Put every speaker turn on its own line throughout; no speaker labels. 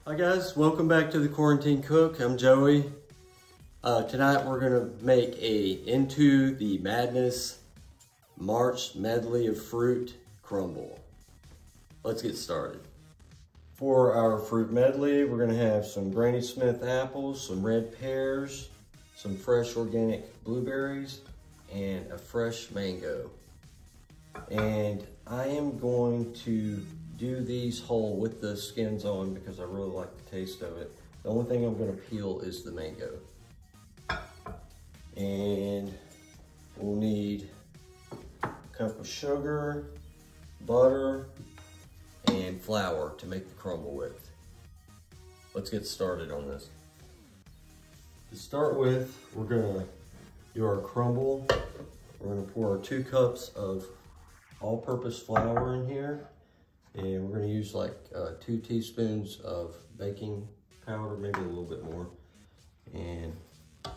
Hi guys, welcome back to the Quarantine Cook. I'm Joey. Tonight we're gonna make a Into the Madness March medley of fruit crumble. Let's get started. For our fruit medley, we're gonna have some Granny Smith apples, some red pears, some fresh organic blueberries, and a fresh mango. And I am going to do these whole with the skins on because I really like the taste of it. The only thing I'm gonna peel is the mango. And we'll need a cup of sugar, butter, and flour to make the crumble with. Let's get started on this. To start with, we're gonna do our crumble. We're gonna pour 2 cups of all-purpose flour in here. And we're gonna use like 2 teaspoons of baking powder, maybe a little bit more. And a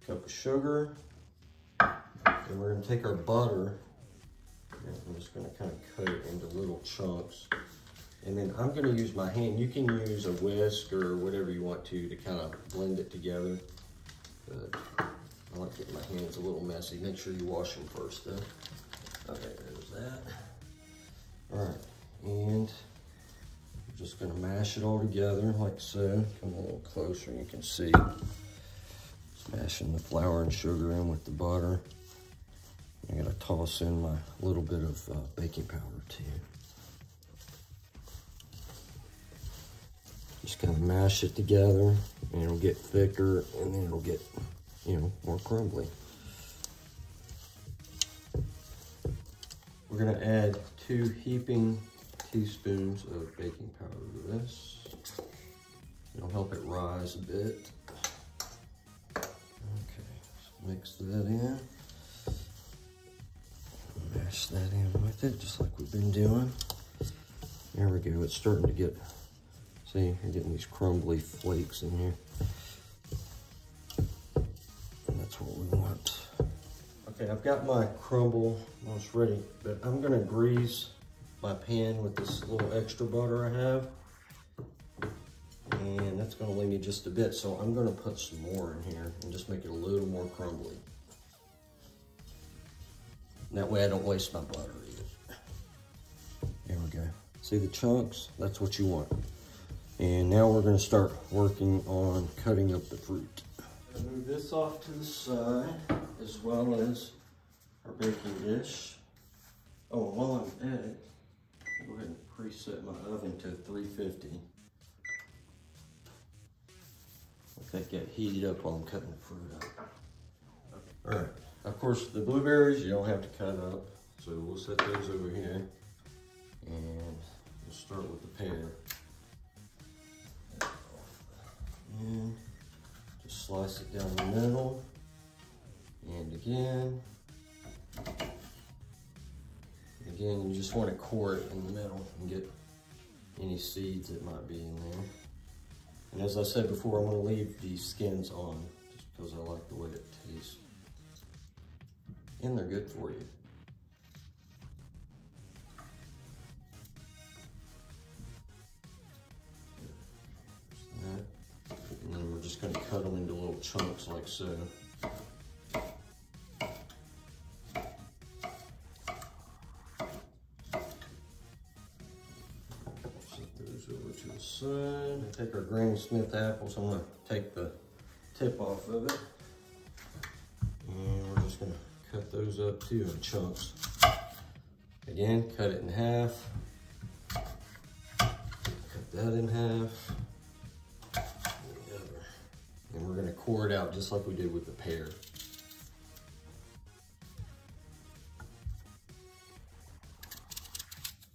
cup of sugar. And we're gonna take our butter, and I'm just gonna kind of cut it into little chunks. And then I'm gonna use my hand. You can use a whisk or whatever you want to kind of blend it together. But I like getting my hands a little messy. Make sure you wash them first though. Okay, there's that. All right. And we're just gonna mash it all together like so. Come a little closer and you can see. Smashing the flour and sugar in with the butter. I gotta toss in my little bit of baking powder too. Just kind of mash it together and it'll get thicker and then it'll get, more crumbly. We're gonna add 2 heaping teaspoons of baking powder to this. It'll help it rise a bit. Okay, so mix that in. Mash that in with it, just like we've been doing. There we go, it's starting to get, see, you're getting these crumbly flakes in here. And that's what we want. Okay, I've got my crumble almost ready, but I'm gonna grease my pan with this little extra butter I have. And that's gonna leave me just a bit, so I'm gonna put some more in here and just make it a little more crumbly. And that way I don't waste my butter either. There we go. See the chunks? That's what you want. And now we're gonna start working on cutting up the fruit. I'm gonna move this off to the side as well as our baking dish. Oh, while I'm at it, go ahead and preset my oven to 350. Let that get heated up while I'm cutting the fruit up. All right, of course the blueberries you don't have to cut up, so we'll set those over here. And we'll start with the pear. And just slice it down the middle. And again, you just want to core it in the middle and get any seeds that might be in there. And as I said before, I'm going to leave these skins on just because I like the way it tastes. And they're good for you. And then we're just going to cut them into little chunks like so. Over to the side. I take our Granny Smith apples. I'm going to take the tip off of it. And we're just going to cut those up too in chunks. Again, cut it in half. Cut that in half. And we're going to out just like we did with the pear.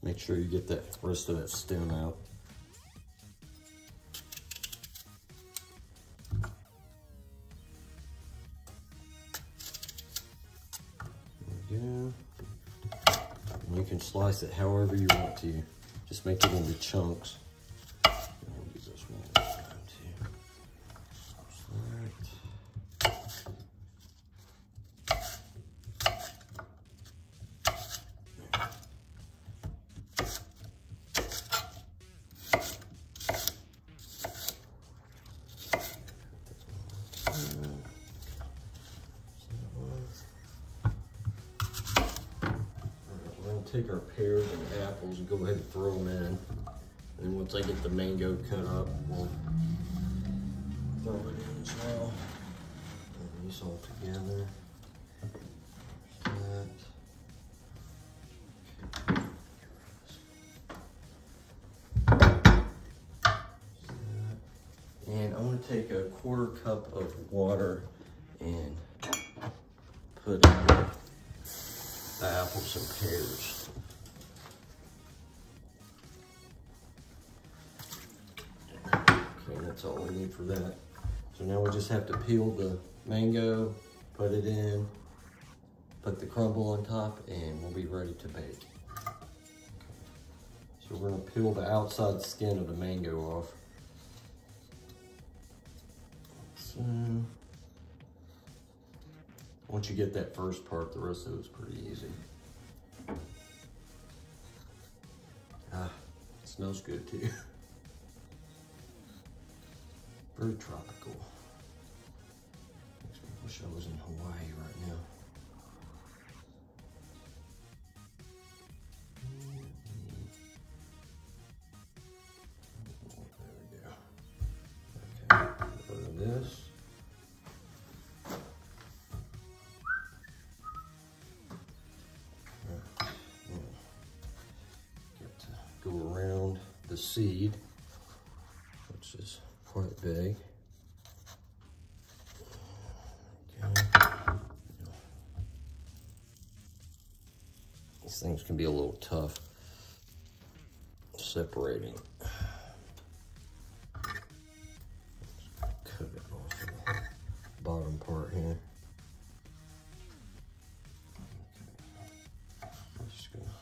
Make sure you get that rest of that stem out. There we go. And you can slice it however you want to. Just make it into chunks. Use this one this time too. Take our pears and apples and go ahead and throw them in. And once I get the mango cut up, we'll throw it in as well. Put these all together. And I'm going to take a 1/4 cup of water and put in the apples and pears. Okay, that's all we need for that. So now we just have to peel the mango, put it in, put the crumble on top, and we'll be ready to bake. So we're gonna peel the outside skin of the mango off. So, once you get that first part, the rest of it's pretty easy. Ah, it smells good too. Very tropical. Makes me wish I was in Hawaii right now. There we go. Okay, burn this. Go around the seed, which is quite big. Okay. These things can be a little tough separating. Cut it off the bottom part here. I'm just gonna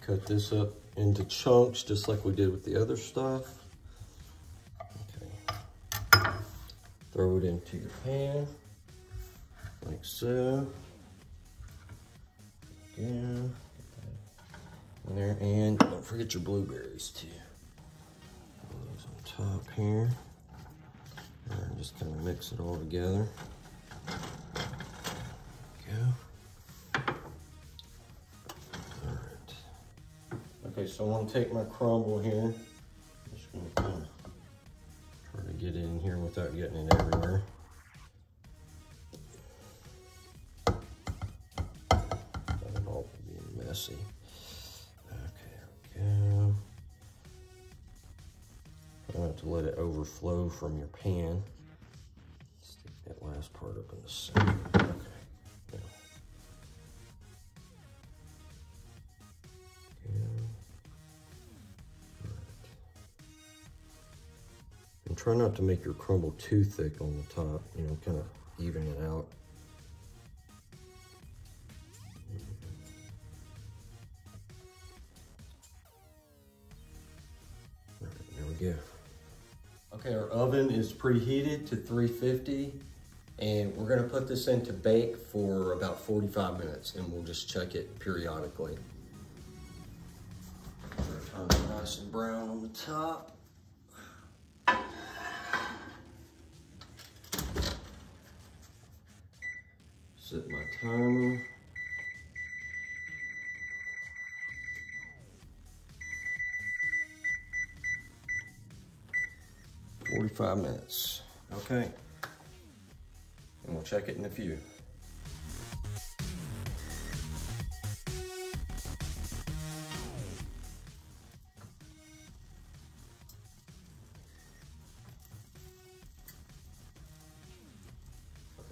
cut this up into chunks just like we did with the other stuff. Okay. Throw it into your pan, like so. Again, in there, and don't forget your blueberries too. Put those on top here. And just kind of mix it all together. There we go. Okay, so I'm gonna take my crumble here. I'm just gonna kind of try to get in here without getting it everywhere. That'll all be messy. Okay, there we go. I don't have to let it overflow from your pan. Stick that last part up in the center. Okay. And try not to make your crumble too thick on the top, you know, kind of even it out. All right, there we go. Okay, our oven is preheated to 350, and we're gonna put this in to bake for about 45 minutes, and we'll just check it periodically. Turn it nice and brown on the top. Set my timer. $45 minutes. Okay. And we'll check it in a few.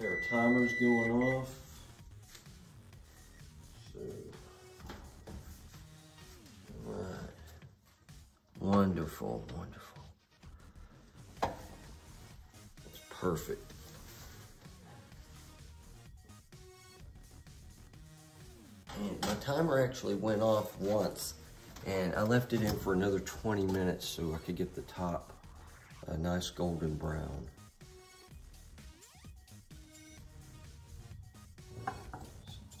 Okay, our timer's going off. So, all right. Wonderful, wonderful. It's perfect. And my timer actually went off once, and I left it in for another 20 minutes so I could get the top a nice golden brown.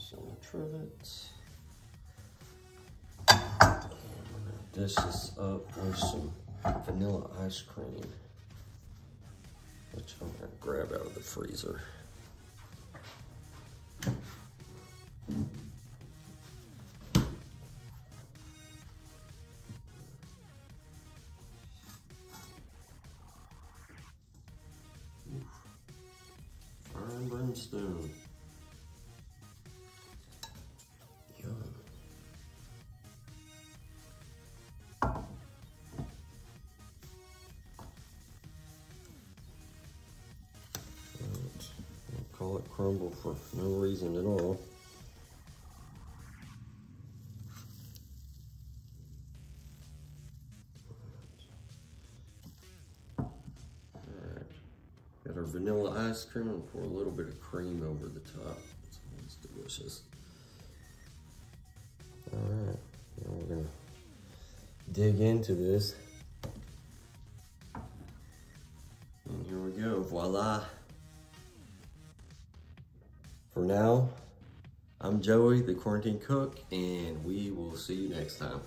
Some trivets. Dish this up with some vanilla ice cream, which I'm gonna grab out of the freezer. Fire and brimstone. Yum. Call it crumble for no reason at all. Alright, got our vanilla ice cream and pour a little bit of cream over the top. It's delicious. Alright, now we're gonna dig into this. And here we go, voila. For now, I'm Joey, the Quarantine Cook, and we will see you next time.